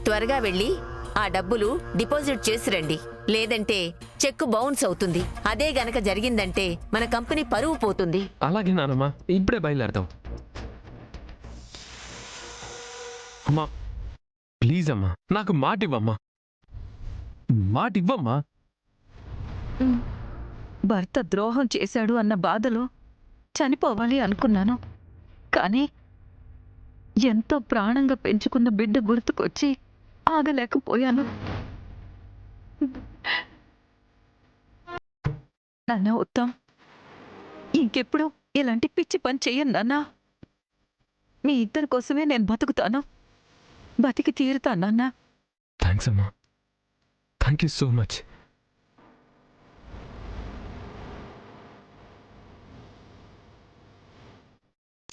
త్వరగా వెళ్ళి ఆ డబ్బులు డిపాజిట్ చేసి రండి. లేదంటే చెక్కు బౌన్స్ అవుతుంది. అదే గనక జరిగిందంటే మన కంపెనీ పరువు పోతుంది. అలాగే నానమ్మా, ఇప్పుడే బయలుదేరదాం. అమ్మా ప్లీజ్ అమ్మా, నాకు మాట ఇవ్వమ్మా, మాట ఇవ్వమ్మా. భర్త ద్రోహం చేశాడు అన్న బాధలో చనిపోవాలి అనుకున్నాను. కానీ ఎంతో ప్రాణంగా పెంచుకున్న బిడ్డ గుర్తుకొచ్చి ఆగలేకపోయాను. నాన్న ఉత్తమ్, ఇంకెప్పుడు ఇలాంటి పిచ్చి పని చెయ్యను నాన్న. మీ ఇద్దరి కోసమే నేను బతుకుతాను, బతికి తీరుతాను నాన్న. థ్యాంక్స్ అమ్మా, థ్యాంక్ యూ సో మచ్.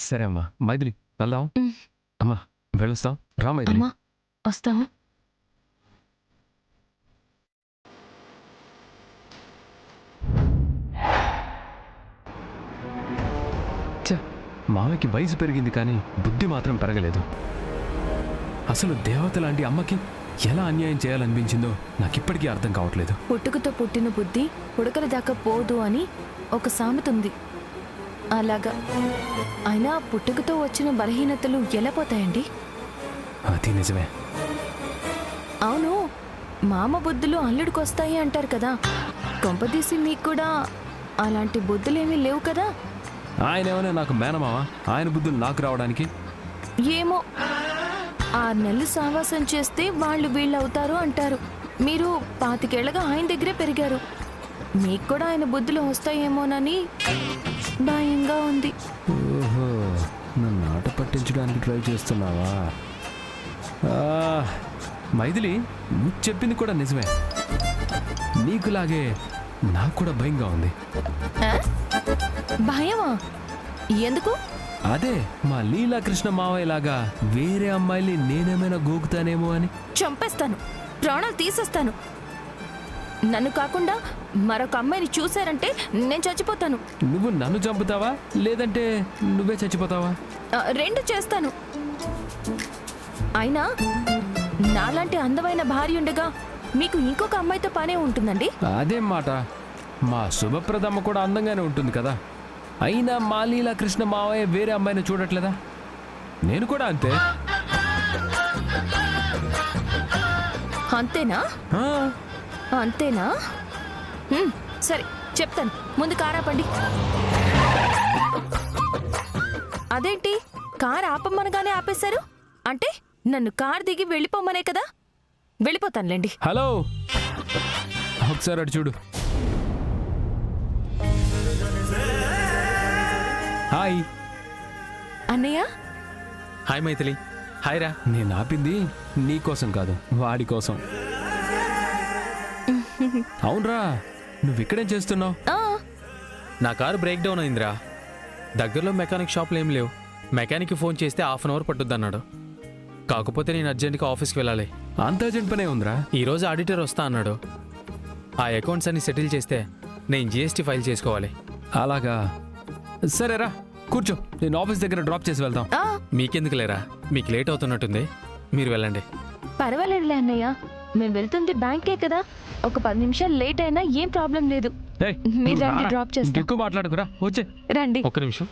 సరే అమ్మా, మైథిలి వెళ్దాం. అమ్మా వెళ్ళొస్తాం, రా మైథిలి. వస్తాము. మామయ్యకి వయసు పెరిగింది కానీ బుద్ధి మాత్రం పెరగలేదు. అసలు దేవత లాంటి అమ్మకి ఎలా అన్యాయం చేయాలనిపించిందో నాకిప్పటికీ అర్థం కావట్లేదు. పుట్టుకతో పుట్టిన బుద్ధి పుడకల దాకా పోదు అని ఒక సామెత ఉంది. అలాగా అయినా పుట్టుకతో వచ్చిన బలహీనతలు ఎలా పోతాయండి? అది నిజమే. అవును, మామ బుద్ధులు అల్లుడికి వస్తాయి అంటారు కదా. కొంపదీసి మీకు కూడా అలాంటి బుద్ధులేమీ లేవు కదా? ఆయన ఏమైనా నాకు మేనమావా, ఆయన బుద్ధులు నాకు రావడానికి? ఏమో, 6 నెలలు సావాసం చేస్తే వాళ్ళు వీళ్ళు అవుతారు అంటారు. మీరు 25 ఏళ్లుగా ఆయన దగ్గరే పెరిగారు. మీకు కూడా ఆయన బుద్ధులు వస్తాయేమోనని భయంగా ఉంది. ఓహో, నన్ను ఆట పట్టించడానికి ట్రై చేస్తున్నావా? మైథిలి, నువ్వు చెప్పింది కూడా నిజమే. నీకులాగే నాకు కూడా భయంగా ఉంది. భయమా? ఎందుకు? అదే మా లీలాకృష్ణ మావయ్యలాగా వేరే అమ్మాయిని నేనేమైనా గోకుతానేమో అని. చంపేస్తాను, ప్రాణాలు తీసేస్తాను. నన్ను కాకుండా మరొక అమ్మాయిని చూశారంటే నేను చచ్చిపోతాను. నువ్వు నన్ను చంపుతావా లేదంటే నువ్వే చచ్చిపోతావా? 2 చేస్తాను. అయినా నాలాంటి అందమైన భార్య ఉండగా మీకు ఇంకొక అమ్మాయితో పనే ఉంటుందండి? అదేం మాట, మా శుభప్రదమ్మ కూడా అందంగానే ఉంటుంది కదా. అయినా మా లీలాకృష్ణ మావయ్య వేరే అమ్మాయిని చూడట్లేదా? నేను కూడా అంతే. అంతేనా? అంతేనా? సరే చెప్తాను, ముందు కారు ఆపండి. అదేంటి కారు ఆపమ్మనగానే ఆపేశారు? అంటే నన్ను కారు దిగి వెళ్ళిపోమ్మనే కదా? వెళ్ళిపోతానులేండి. హలో, ఒకసారి అటు చూడు. హాయ్ అన్నయ్య. హాయ్ మైథిలి. హాయ్ రా. నేను ఆపింది నీ కోసం కాదు, వాడి కోసం. అవునరా, నువ్వు ఇక్కడేం చేస్తున్నావు? నా కారు బ్రేక్ డౌన్ అయిందిరా. దగ్గరలో మెకానిక్ షాప్లు ఏం లేవు. మెకానిక్కి ఫోన్ చేస్తే 1/2 అవర్ పట్టుద్దన్నాడు. కాకపోతే నేను అర్జెంట్గా ఆఫీస్కి వెళ్ళాలి. అంత అర్జెంట్ పనే ఉందిరా? ఈరోజు ఆడిటర్ వస్తా అన్నాడు. ఆ అకౌంట్స్ అన్ని సెటిల్ చేస్తే నేను GST ఫైల్ చేసుకోవాలి. అలాగా, సరేరా కూర్చో, నేను ఆఫీస్ దగ్గర డ్రాప్ చేసి వెళ్తాం. మీకెందుకు లేరా, మీకు లేట్ అవుతున్నట్టుంది, మీరు వెళ్ళండి. పర్వాలేదులే అన్నయ్య, మేము వెళ్తుంది బ్యాంకే కదా. ఒక 10 నిమిషాలు లేట్ అయినా ఏం ప్రాబ్లం లేదు. మీరు రండి, డ్రాప్ చేస్తాం. ఎక్కువ మాట్లాడుకురా, వచ్చే రండి. ఒక్క నిమిషం.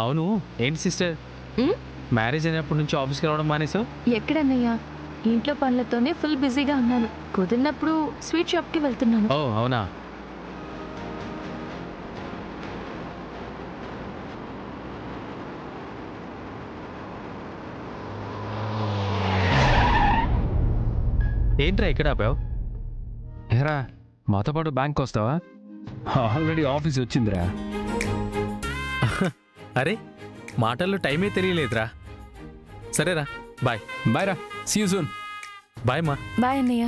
అవును, ఏంటి సిస్టర్, మ్యారేజ్ అయినప్పటి నుంచి ఆఫీస్కి రావడం మానేసావు? ఎక్కడన్నయ్యా, ఇంట్లో పనులతోనే ఫుల్ బిజీగా ఉన్నాను. కుదిరినప్పుడు స్వీట్ షాప్కి వెళ్తున్నాను. ఓ అవునా. ఏంట్రా ఇక్కడ ఆపావు? ఏరా, మాతో పాటు బ్యాంక్ వస్తావా? ఆల్రెడీ ఆఫీస్ వచ్చిందిరా. అరే, మాటల్లో టైమే తెలియలేదురా. సరేరా, బాయ్. బాయ్ రా, సీ యూ సూన్. బాయ్ మా. బాయ్ అన్నయ్య.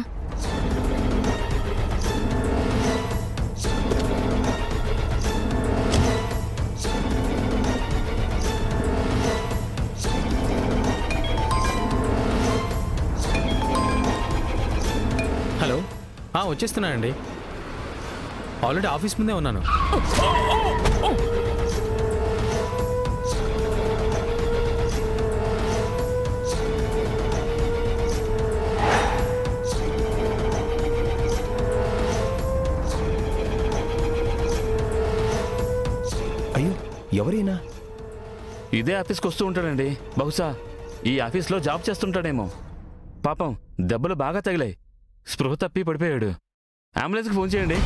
వచ్చేస్తున్నానండి. ఆల్రెడీ ఆఫీస్ ముందే ఉన్నాను. అయ్యో, ఎవరైనా? ఇదే ఆఫీస్కి వస్తూ ఉంటాడండి. బహుశా ఈ ఆఫీస్లో జాబ్ చేస్తుంటాడేమో. పాపం దెబ్బలు బాగా తగిలాయి, స్పృహ తప్పి పడిపోయాడు. అంబులెన్స్కి ఫోన్ చేయండి.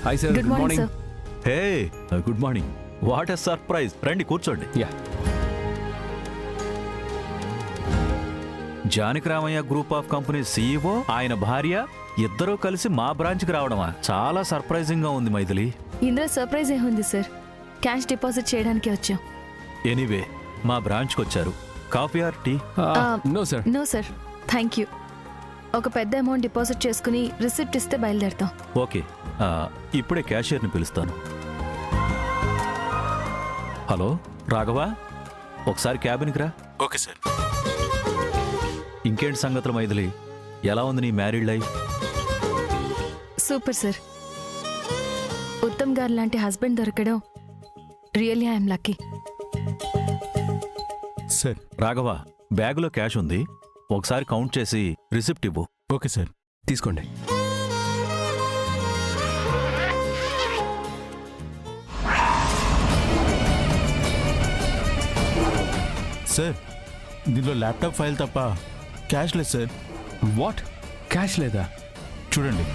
Hi sir, good morning sir. Hey good morning. What a surprise. రండి కూర్చోండి. Yeah, Janakiramaiah group of company CEO, ఆయన భార్య ఇద్దరూ కలిసి మా బ్రాంచ్కి రావడమా? చాలా సర్ప్రైజింగ్ గా ఉంది మైథిలి. ఇందులో సర్ప్రైజ్ ఏముంది సార్? క్యాష్ డిపాజిట్ చేయడానికి వచ్చాం. ఎనీవే, మా బ్రాంచ్కి వచ్చారు. Coffee or tea? No sir. No sir, thank you. ఒక పెద్ద అమౌంట్ డిపాజిట్ చేసుకుని రిసిప్ట్ ఇస్తే బయలుదేరుతాం. ఓకే, ఇప్పుడే క్యాషియర్ని పిలుస్తాను. హలో రాఘవా, ఒకసారి క్యాబిన్కి రా. Okay sir. ఇంకేంటి సంగతులు మైథిలి? ఎలా ఉంది నీ married life? Super sir. Uttam garu లాంటి హస్బెండ్ దొరకడం really I'm lucky. Sir. Raghava, బ్యాగులో క్యాష్ ఉంది, ఒకసారి కౌంట్ చేసి రిసిప్ట్ ఇవ్వు. Okay sir. తీసుకోండి. సార్, దీనిలో ల్యాప్టాప్ ఫైల్ తప్ప క్యాష్ లేదు సార్. వాట్? క్యాష్ లేదా? చూడండి.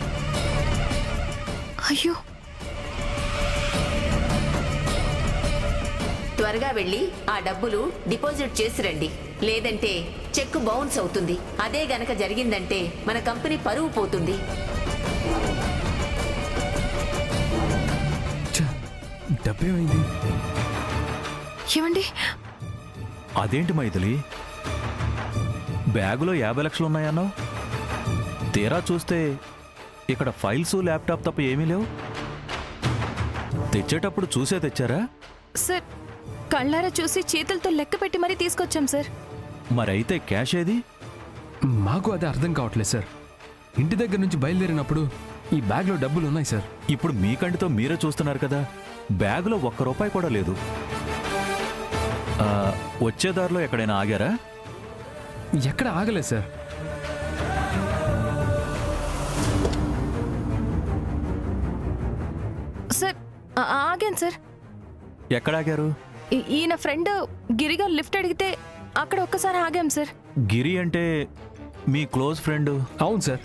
అయ్యో, త్వరగా వెళ్ళి ఆ డబ్బులు డిపాజిట్ చేసి రండి, లేదంటే చెక్ బౌన్స్ అవుతుంది. అదే గనక జరిగిందంటే మన కంపెనీ పరువు పోతుంది. డబ్బేమైంది? ఏమండి? అదేంటి మైథిలి, బ్యాగులో 50 లక్షలు ఉన్నాయన్నావు? తీరా చూస్తే ఇక్కడ ఫైల్స్ ల్యాప్టాప్ తప్ప ఏమీ లేవు. తెచ్చేటప్పుడు చూసే తెచ్చారా? సార్, కళ్ళారా చూసి చేతులతో లెక్క పెట్టి మరీ తీసుకొచ్చాం సార్. మరైతే క్యాష్ ఏది? మాకు అదే అర్థం కావట్లేదు సార్. ఇంటి దగ్గర నుంచి బయలుదేరినప్పుడు ఈ బ్యాగ్లో డబ్బులు ఉన్నాయి సార్. ఇప్పుడు మీ కంటితో మీరే చూస్తున్నారు కదా, బ్యాగులో ₹1 కూడా లేదు. వచ్చే దారిలో ఎక్కడైనా ఆగారా? ఎక్కడ ఆగలేదు సార్. సార్, ఆగాను సార్. ఎక్కడ ఆగారు? ఈయన ఫ్రెండ్ గిరిగారు లిఫ్ట్ అడిగితే అక్కడ ఒక్కసారి ఆగాం సార్. గిరి అంటే మీ క్లోజ్ ఫ్రెండ్? అవును సార్.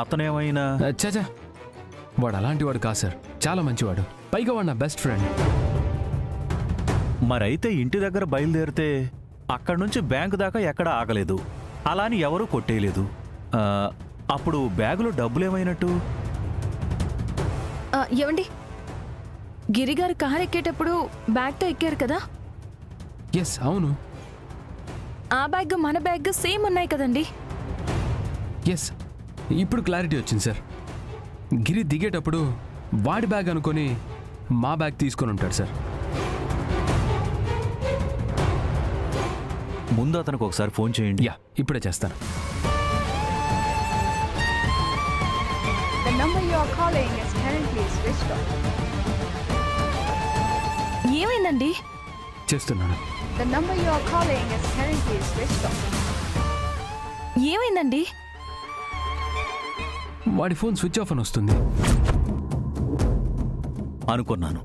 అతనేమైనా? చాచా, వాడు అలాంటి వాడు కాదు సార్, చాలా మంచివాడు. పైగా వాడు నా బెస్ట్ ఫ్రెండ్. మరైతే ఇంటి దగ్గర బయలుదేరితే అక్కడి నుంచి బ్యాంకు దాకా ఎక్కడ ఆగలేదు, అలాని ఎవరూ కొట్టేయలేదు. అప్పుడు బ్యాగులో డబ్బులేమైనట్టు? ఏమండి, గిరిగారు కారు ఎక్కేటప్పుడు బ్యాగ్తో ఎక్కారు కదా? ఎస్, అవును. ఆ బ్యాగ్ మన బ్యాగ్ సేమ్ ఉన్నాయి కదండి? ఎస్, ఇప్పుడు క్లారిటీ వచ్చింది సార్. గిరి దిగేటప్పుడు వాడి బ్యాగ్ అనుకొని మా బ్యాగ్ తీసుకొని ఉంటాడు సార్. ముందు అతనికి ఒకసారి ఫోన్ చేయండి. యా, ఇప్పుడే చేస్తాను. The number you are calling is currently switched off. ఏమైందండి? చేస్తున్నాను. The number you are calling is currently switched off. ఏమైందండి? వాడి ఫోన్ స్విచ్ ఆఫ్ అని వస్తుంది. అనుకున్నాను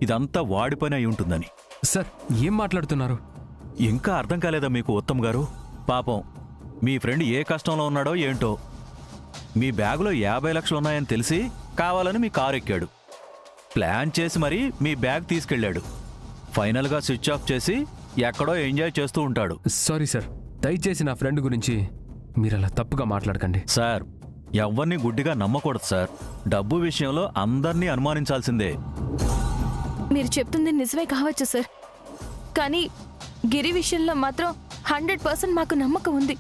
ఇదంతా వాడి పని అయి ఉంటుందని. సార్, ఏం మాట్లాడుతున్నారు? ఇంకా అర్థం కాలేదా మీకు ఉత్తమ్ గారు? పాపం మీ ఫ్రెండ్ ఏ కష్టంలో ఉన్నాడో ఏంటో. మీ బ్యాగులో 50 లక్షలు ఉన్నాయని తెలిసి కావాలని మీ కారు ఎక్కాడు, ప్లాన్ చేసి మరీ మీ బ్యాగ్ తీసుకెళ్ళాడు. ఫైనల్గా స్విచ్ ఆఫ్ చేసి ఎక్కడో ఎంజాయ్ చేస్తూ ఉంటాడు. సారీ సార్, దయచేసి నా ఫ్రెండ్ గురించి మీరు అలా తప్పుగా మాట్లాడకండి. సార్, ఎవరిని గుడ్డిగా నమ్మకూడదు సార్. డబ్బు విషయంలో అందరినీ అనుమానించాల్సిందే. మీరు చెప్తుంది నిజమే కావచ్చు సార్, కానీ గిరి విషయంలో మాత్రం 100% మాకు నమ్మకం ఉంది.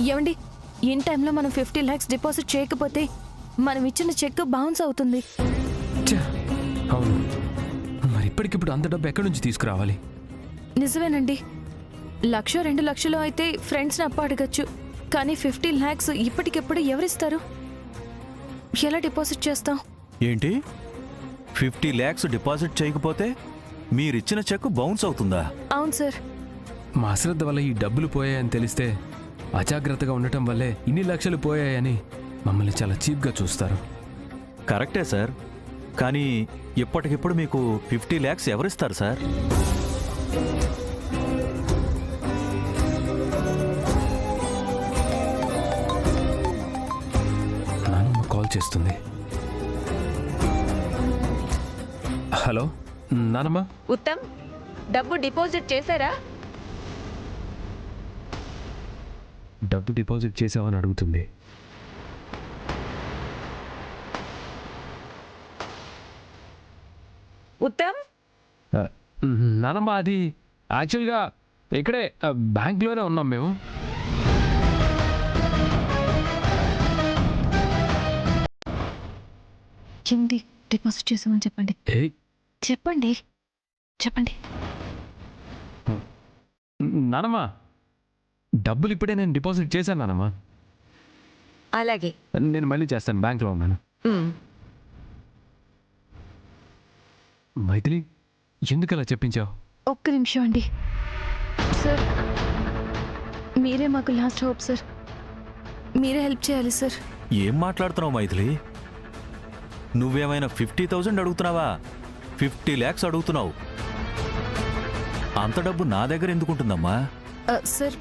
ఏమండి, ఇన్ టైంలో మనం 50 lakhs డిపాజిట్ చేయకపోతే మనం ఇచ్చిన చెక్ బౌన్స్ అవుతుంది. ఛ, అవును. మరి ఇప్పటికిప్పుడు అంత డబ్బు ఎక్కడి నుంచి తీసుకురావాలి? నిజమేనండి, 1-2 లక్షలు అయితే ఫ్రెండ్స్ని అప్పు అడగచ్చు, కానీ 50 lakhs ఇప్పటికెప్పుడు ఎవరిస్తారు? ఎలా డిపాజిట్ చేస్తాం? ఏంటి 50 lakhs డిపాజిట్ చేయకపోతే మీరిచ్చిన చెక్ బౌన్స్ అవుతుందా? అవును సార్. మా అశ్రద్ధ వల్ల ఈ డబ్బులు పోయాయని తెలిస్తే అజాగ్రత్తగా ఉండటం వల్లే ఇన్ని లక్షలు పోయాయని మమ్మల్ని చాలా చీప్గా చూస్తారు. కరెక్టే సార్, కానీ ఇప్పటికిప్పుడు మీకు 50 lakhs ఎవరిస్తారు సార్? నాన్నమ్మ కాల్ చేస్తుంది. హలో నానమ్మ. ఉత్తమ్, డబ్బు డిపాజిట్ చేశారా? డబ్బు డిపాజిట్ చేసావని అడుగుతుంది. ఉత్తమ్, నానమ్మ అది యాక్చువల్గా ఇక్కడే బ్యాంక్లోనే ఉన్నాం మేము. ఏంటి డిపాజిట్ చేసామని చెప్పండి. ఏయ్ చెప్పండి చెప్పండి. నానమ్మ, డబ్బులు ఇప్పుడే నేను డిపాజిట్ చేశాను నానమ్మ. అలాగే. నేను మళ్ళీ చేస్తాను, బ్యాంక్లో ఉన్నాను. మైథిలి, ఎందుకు అలా చెప్పించావు? ఒక్క నిమిషం అండి సార్, మీరే మాకు లాస్ట్ హోప్ సార్, మీరే హెల్ప్ చేయాలి సార్. ఏం మాట్లాడుతున్నావు మైథిలి? నువ్వేమైనా 50,000 అడుగుతున్నావా? 50 lakhs అడుగుతున్నావు. అంత డబ్బు నా దగ్గర ఎందుకుంటుందమ్మా? సార్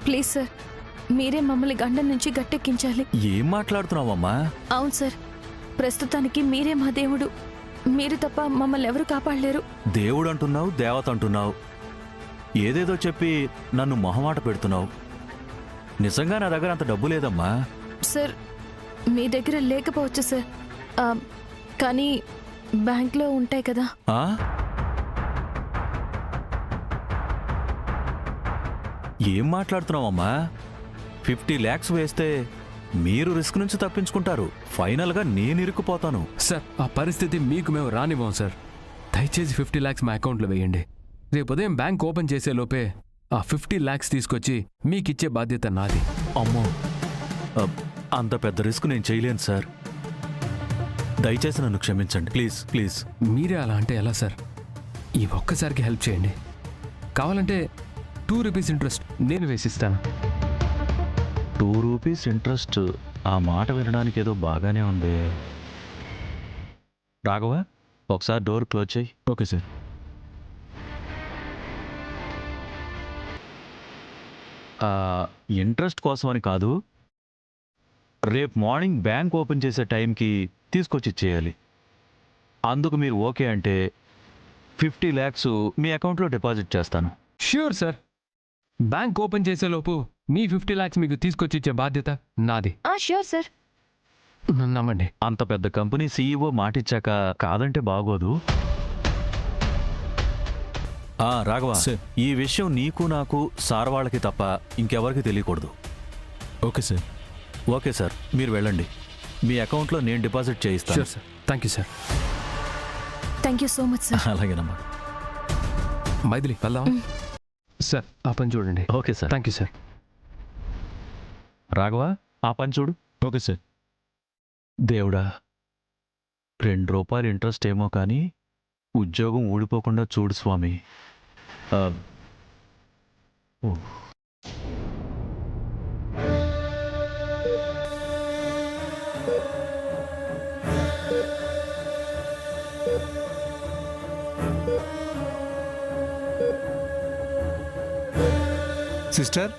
ప్లీజ్ సార్, మీరే మమ్మల్ని గండం నుంచి గట్టెక్కించాలి. ఏం మాట్లాడుతున్నావమ్మా? అవును సార్, ప్రస్తుతానికి మీరే మా దేవుడు, మీరు తప్ప మమ్మల్ని ఎవరు కాపాడలేరు. దేవుడు అంటున్నావు, దేవత అంటున్నావు, ఏదేదో చెప్పి నన్ను మొహమాట పెడుతున్నావు. నిజంగా నా దగ్గర అంత డబ్బు లేదమ్మా. సార్ మీ దగ్గర లేకపోవచ్చు సార్, కానీ బ్యాంక్లో ఉంటాయి కదా. ఆ? ఏం మాట్లాడుతున్నావమ్మా? 50 lakhs వేస్తే మీరు రిస్క్ నుంచి తప్పించుకుంటారు, ఫైనల్గా నేను ఇరుక్కుపోతాను. సార్, ఆ పరిస్థితి మీకు మేము రానివ్వం సార్. దయచేసి 50 lakhs మా అకౌంట్లో వేయండి. రేపు ఉదయం బ్యాంక్ ఓపెన్ చేసే లోపే ఆ 50 lakhs తీసుకొచ్చి మీకిచ్చే బాధ్యత నాది. అమ్మో, అంత పెద్ద రిస్క్ నేను చేయలేను సార్. దయచేసి నన్ను క్షమించండి ప్లీజ్ ప్లీజ్. మీరే అలా అంటే ఎలా సార్? ఈ ఒక్కసారికి హెల్ప్ చేయండి. కావాలంటే 2 rupees ఇంట్రెస్ట్ నేను వేసిస్తాను. 2 rupees ఇంట్రెస్ట్, ఆ మాట వినడానికి ఏదో బాగానే ఉంది. రాఘవ, ఒకసారి డోర్ క్లోజ్ చేయి. Okay sir. ఇంట్రెస్ట్ కోసమని కాదు, రేపు మార్నింగ్ బ్యాంక్ ఓపెన్ చేసే టైంకి తీసుకొచ్చి ఇచ్చేయాలి. అందుకు మీరు ఓకే అంటే 50 lakhs మీ అకౌంట్లో డిపాజిట్ చేస్తాను. Sure sir. బ్యాంక్ ఓపెన్ చేసే లోపు మీ 50 lakhs మీకు తీసుకొచ్చి ఇచ్చే బాధ్యత నాది. Sure sir. నమ్మండి. అంత పెద్ద కంపెనీ CEO మాటిచ్చాక కాదంటే బాగోదు. రాఘవ, ఈ విషయం నీకు నాకు సార్ వాళ్ళకి తప్ప ఇంకెవరికి తెలియకూడదు. Okay sir. ఓకే సార్, మీరు వెళ్ళండి. మీ అకౌంట్లో నేను డిపాజిట్ చేయిస్తాను. Sure sir. Thank you sir. Thank you so much sir. అలాగేనమ్మా. మైథిలి, వెళ్దాం. సార్, ఆ పని చూడండి. Okay sir. Thank you sir. Raghava, ఆ పని చూడు. Okay sir. దేవుడా, 2 రూపాయలు ఇంట్రెస్ట్ ఏమో కానీ ఉద్యోగం ఊడిపోకుండా చూడు స్వామి. సిస్టర్,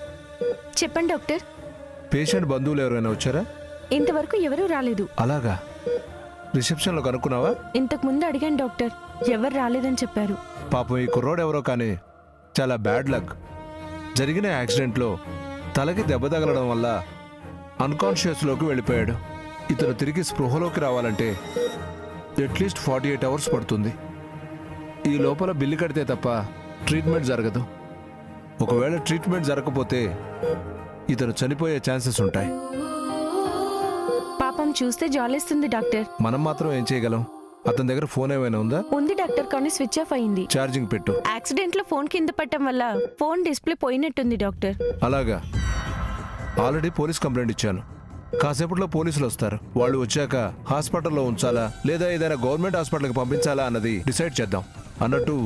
చెప్పండి డాక్టర్. పేషెంట్ బంధువులు ఎవరైనా వచ్చారా? ఇంతవరకు ఎవరూ రాలేదు. అలాగా? రిసెప్షన్లో కనుక్కున్నావా? ఇంతకు ముందు అడిగాను డాక్టర్, ఎవరు రాలేదని చెప్పారు. పాపం ఈ కుర్రోడు ఎవరో కానీ చాలా బ్యాడ్ లక్. జరిగిన యాక్సిడెంట్లో తలకి దెబ్బ తగలడం వల్ల అన్కాన్షియస్లోకి వెళ్ళిపోయాడు. ఇతను తిరిగి స్పృహలోకి రావాలంటే అట్లీస్ట్ 48 hours పడుతుంది. ఈ లోపల బిల్లు కడితే తప్ప ట్రీట్మెంట్ జరగదు. ఒకవేళ ట్రీట్మెంట్ జరగకపోతే ఇతను చనిపోయే ఛాన్సెస్ ఉంటాయి. పాపం చూస్తే జాలేస్తుంది డాక్టర్. మనం మాత్రం ఏం చేయగలం? అతని దగ్గర ఫోన్ ఏమైనా ఉందా? ఉంది డాక్టర్, కానీ స్విచ్ ఆఫ్ అయింది. ఛార్జింగ్ పెట్టు. యాక్సిడెంట్ లో ఫోన్ కింద పట్టడం వల్ల ఫోన్ డిస్ప్లే పోయినట్టుంది డాక్టర్. అలాగా? ఆల్రెడీ పోలీస్ కంప్లైంట్ ఇచ్చాను. కాసేపట్లో పోలీసులు వస్తారు. వాళ్ళు వచ్చాక హాస్పిటల్లో ఉంచాలా లేదా ఏదైనా గవర్నమెంట్ హాస్పిటల్కి పంపించాలా అన్నది డిసైడ్ చేద్దాం. అన్నట్టు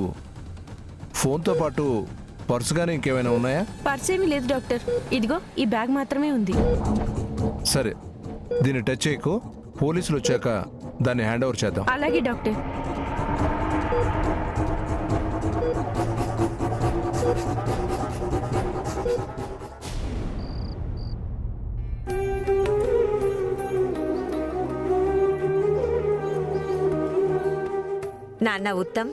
ఫోన్తో పాటు పర్సు కానీ ఇంకేమైనా ఉన్నాయా? పర్స్ ఏమీ లేదు డాక్టర్, ఇదిగో ఈ బ్యాగ్ మాత్రమే ఉంది. సరే, దీన్ని టచ్ చేయకు. పోలీసులు వచ్చాక దాన్ని హ్యాండ్ ఓవర్ చేద్దాం. అలాగే డాక్టర్. నాన్న ఉత్తమ్,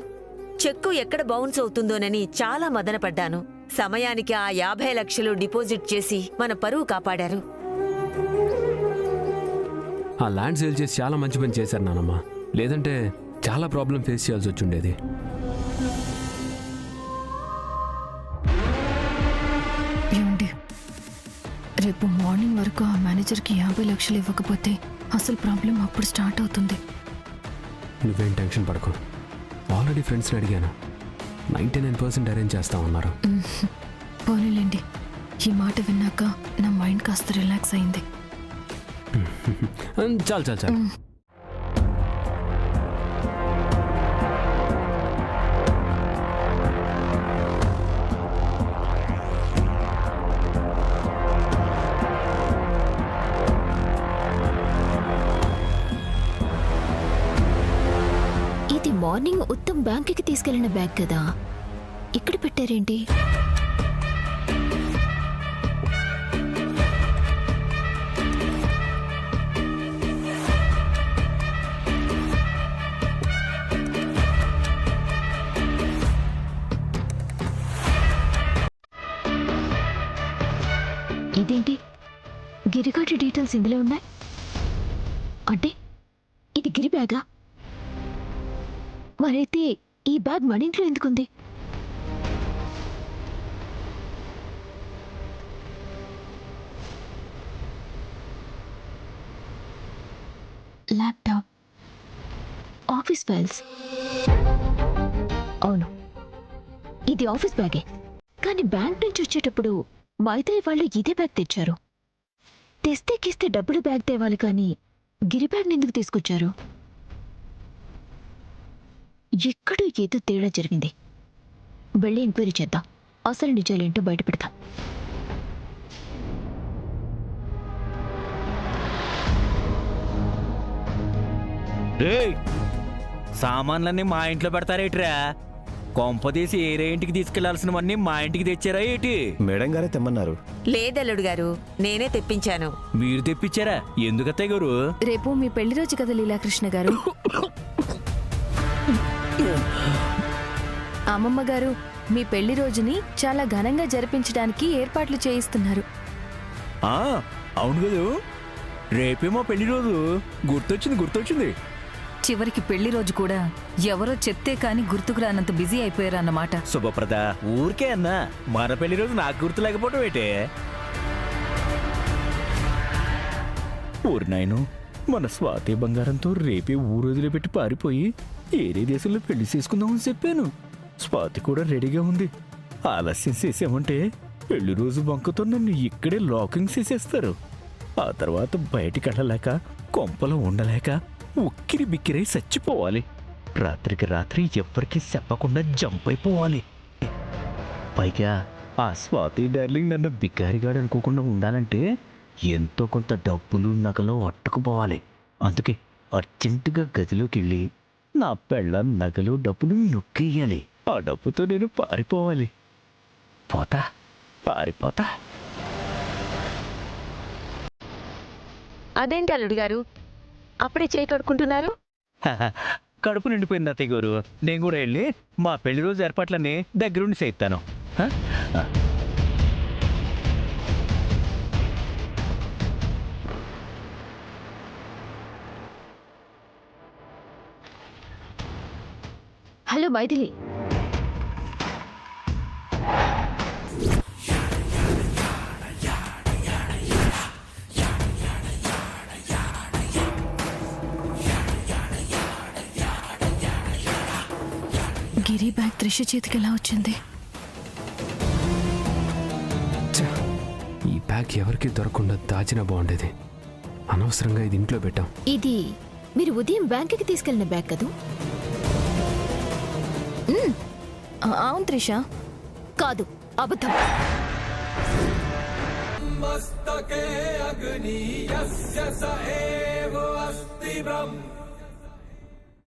చెక్కు ఎక్కడ బౌన్స్ అవుతుందోనని చాలా మదనపడ్డాను. సమయానికి ఆ 50 లక్షలు డిపాజిట్ చేసి మన పరువు కాపాడారు. ఆ ల్యాండ్ సేల్ చేసి చాలా మంచి పని చేశారు నానమ్మ. లేదంటే చాలా ప్రాబ్లం ఫేస్ చేయాల్సి వచ్చుండేది. ఏమండి, రేపు మార్నింగ్ వరకు ఆ మేనేజర్కి 50 లక్షలు ఇవ్వకపోతే అసలు ప్రాబ్లం అప్పుడు స్టార్ట్ అవుతుంది. నువ్వేం టెన్షన్ పడకు. ఆల్రెడీ ఫ్రెండ్స్ని అడిగాను, 99% అరేంజ్ చేస్తామన్నారు. పోనీలేండి, ఈ మాట విన్నాక నా మైండ్ కాస్త రిలాక్స్ అయింది. చాలు చాలు చాలు. ఇది మార్నింగ్ ఉత్తమ్ బ్యాంకుకి తీసుకెళ్లిన బ్యాగ్ కదా, ఇక్కడ పెట్టారేంటి? ఇదేంటి, గిరిగాడి డీటెయిల్స్ ఇందులో ఉన్నాయి అంటే ఇది గిరి బ్యాగా? మరైతే ఈ బ్యాగ్ మన ఇంట్లో ఎందుకుంది? Laptop, office files. అవును, ఇది ఆఫీస్ బ్యాగే. కానీ బ్యాంక్ నుంచి వచ్చేటప్పుడు మైత్రి వాళ్ళు ఇదే బ్యాగ్ తెచ్చారు. తెస్తే కిస్తే డబ్బులు బ్యాగ్ తేవాలి, కానీ గిరి బ్యాగ్ ఎందుకు తీసుకొచ్చారు? ఎక్కడో ఏదో తేడా జరిగింది. వెళ్ళి ఎంక్వైరీ చేద్దాం, అసలు నిజాలేంటో బయట పెడతాం. సామాన్లన్నీ మా ఇంట్లో పెడతారేట్రా? కొంపదీసి ఏరే ఇంటికి తీసుకెళ్లాల్సినవన్నీ మా ఇంటికి తెచ్చారా ఏంటి? మేడం గారే తెమ్మన్నారు. లేదల్లుడు గారు, నేనే తెప్పించాను. మీరు తెప్పించారా? ఎందుకత్తయ్య గారు? రేపు మీ పెళ్లి రోజు కదా లీలాకృష్ణ గారు. అమ్మమ్మ గారు మీ పెళ్లి రోజుని చాలా ఘనంగా జరిపించడానికి ఏర్పాట్లు చేయిస్తున్నారు. అవును కదా, రేపేమో పెళ్లి రోజు. గుర్తొచ్చింది. చివరికి పెళ్లి రోజు కూడా ఎవరో చెప్తే కాని గుర్తుకు రానంత బిజీ అయిపోయారన్నమాట. శుభప్రద, ఊరికే అన్నా, మన పెళ్లి రోజు నాకు గుర్తు లేకపోవటం ఏంటే? ఊరినాయను, మన స్వాతి బంగారంతో రేపే ఊరోజులో పెట్టి పారిపోయి ఏరే దేశంలో పెళ్లి చేసుకుందామని చెప్పాను. స్వాతి కూడా రెడీగా ఉంది. ఆలస్యం చేసామంటే పెళ్లి రోజు వంకతో నన్ను ఇక్కడే లాకింగ్ చేసేస్తారు. ఆ తర్వాత బయటికి వెళ్ళలేక, కొంపలో ఉండలేక ఉక్కిరి బిక్కిరై చచ్చిపోవాలి. రాత్రికి రాత్రి ఎవ్వరికీ చెప్పకుండా జంప్ అయిపోవాలి. పైగా ఆ స్వాతి డార్లింగ్ నన్ను బిక్కారిగాడు అనుకోకుండా ఉండాలంటే ఎంతో కొంత డబ్బులు నగలు అట్టుకుపోవాలి. అందుకే అర్జెంటుగా గదిలోకి వెళ్ళి నా పెళ్ళ నగలు డబ్బులు నొక్కేయాలి. ఆ డబ్బుతో నేను పారిపోవాలి. పారిపోతా. అదేంటి అల్లుడు గారు, అప్పుడే చేయి కడుక్కుంటున్నారు? కడుపు నిండిపోయింది అత్తయ్య గారు. నేను కూడా వెళ్ళి మా పెళ్లి రోజు ఏర్పాట్లన్నీ దగ్గరుండి చేయిస్తాను. హలో మైథిలి, గిరి బ్యాగ్ త్రిష చేతికి ఎలా వచ్చింది? ఛ! ఈ బ్యాగ్ ఎవరికి దొరకకుండా దాచినా బాగుండేది. అనవసరంగా ఇది ఇంట్లో పెట్టాం. ఇది మీరు ఉదయం బ్యాంకుకి తీసుకెళ్లిన బ్యాగ్ కదూ? అవును త్రిష. కాదు, అబద్ధం. మస్తకే అగ్ని యస్య స ఏవ అస్తి బ్రహ్మ